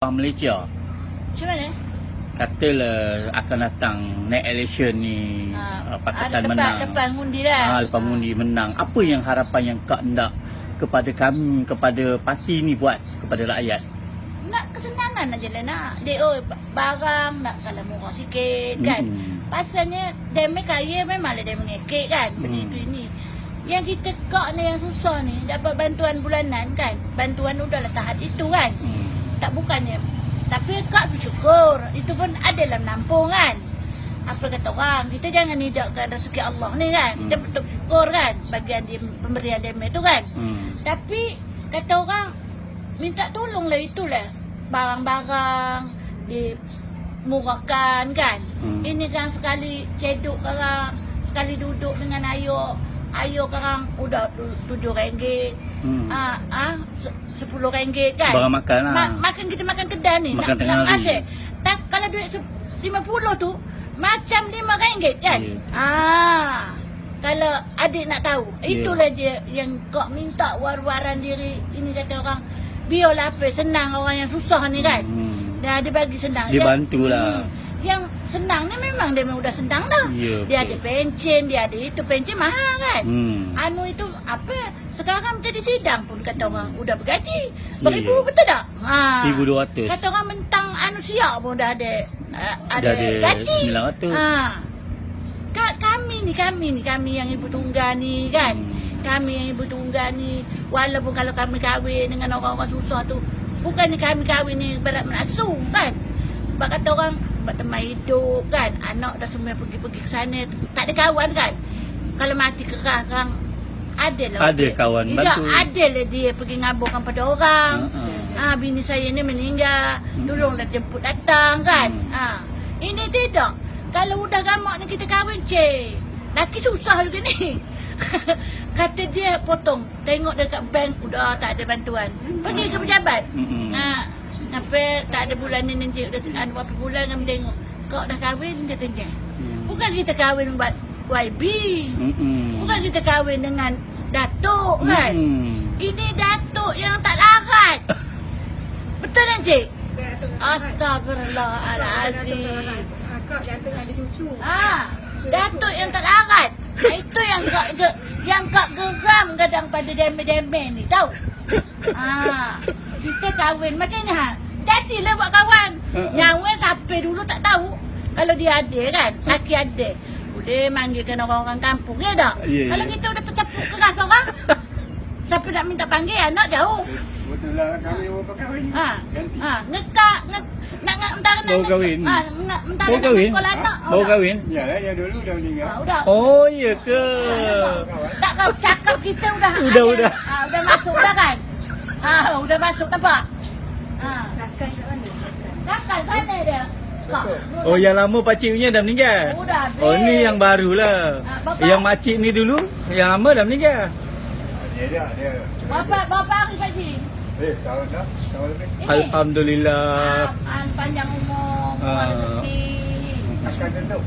Orang Malaysia Macam mana? katalah akan datang next election ni, Pakatan menang. Lepas undi dah. Lepas undi menang. Apa yang harapan yang kak nak kepada kami, kepada parti ni buat kepada rakyat? Nak kesenangan aja lah nak. Barang nak kalau murah sikit kan. Pasalnya demi kaya memanglah dia mengekek kan. Benda itu ini. Yang kita kak ni yang susah ni dapat bantuan bulanan kan. Bantuan udahlah tahap itu kan. Tak bukannya. Tapi kak bersyukur. Itu pun adalah menampung kan. Apa kata orang, kita jangan hidupkan rezeki Allah ni kan. Kita betul bersyukur kan bagian dia, pemberian dia tu kan. Tapi kata orang minta tolonglah itulah. Barang-barang dimurahkan kan. Ini kan sekali ceduk orang, sekali duduk dengan ayuk sekarang udah RM7, RM10 kan. Barang makan lah. Makan kita makan kedai ni. Makan tengah hari. Asyik. Tak, kalau duit 50 tu macam RM5 kan. Kalau adik nak tahu, itulah dia yang kau minta war-waran diri. Ini kata orang, biarlah apa senang orang yang susah ni kan. Dah dia bagi senang. Dia bantulah. Yang senang ni memang dia udah senang dah. Dia ada pencen, dia ada itu, pencen mahal kan. Anu itu apa? Sekarang jadi sidang pun kata orang udah bergaji. Beribu betul tak? 1,200. Kata orang mentang anu siap pun dah ada gaji. 900. Kami yang ibu tunggal ni kan. Kami yang ibu tunggal ni, walaupun kalau kami kahwin dengan orang-orang susah tu, bukannya kami kahwin ni berat menasu kan. Sebab kata orang teman hidup kan, anak dah semua pergi-pergi ke sana, tak ada kawan kan. Kalau mati kerang adalah ada kawan bantu. Adalah dia pergi ngaburkan pada orang. Bini saya ni meninggal, tolonglah jemput datang kan. Ini tidak. Kalau udah gamak ni kita kahwin, laki susah juga ni. Kata dia potong, tengok dekat bank udah tak ada bantuan, pergi ke pejabat. Sampai tak ada bulan ni nanti udah berapa bulan kami tengok kau dah kahwin, dia tanya. Bukan kita kahwin buat YB. Bukan kita kahwin dengan datuk kan. Ini datuk yang tak larat. Betul kan cik? Astagfirullahalazim. Kak jangan ada cucu. Datuk yang tak larat. Itu yang kak geram kadang pada deme-deme ni tahu. Kita kahwin macam ni jadilah buat kawan. Nyawa sampai dulu tak tahu. Kalau dia ada kan, laki ada, boleh manggilkan orang-orang kampung ya tak? Kalau kita udah tercapuk keras orang, siapa nak minta panggil anak jauh. Betul lah kami mau berkahwin. Ngekak nak mentara nak kahwin. Mentara nak sekolah anak. Baru kahwin? Yalah, yang dulu dah meninggal. Udah. Oh, ya ke? Tak kau cakap kita udah. Udah. Udah masuk dah kan? Udah masuk nampak? Sakai kat mana? Sakai sana dia. Oh, yang lama pakcik punya dah meninggal? Udah. Oh, ni yang barulah. Yang makcik ni dulu, yang lama dah meninggal? Dia. Berapa hari Haji? Tahun dah, tahun lebih. Alhamdulillah. Panjang umur, rezeki. Akan tentu.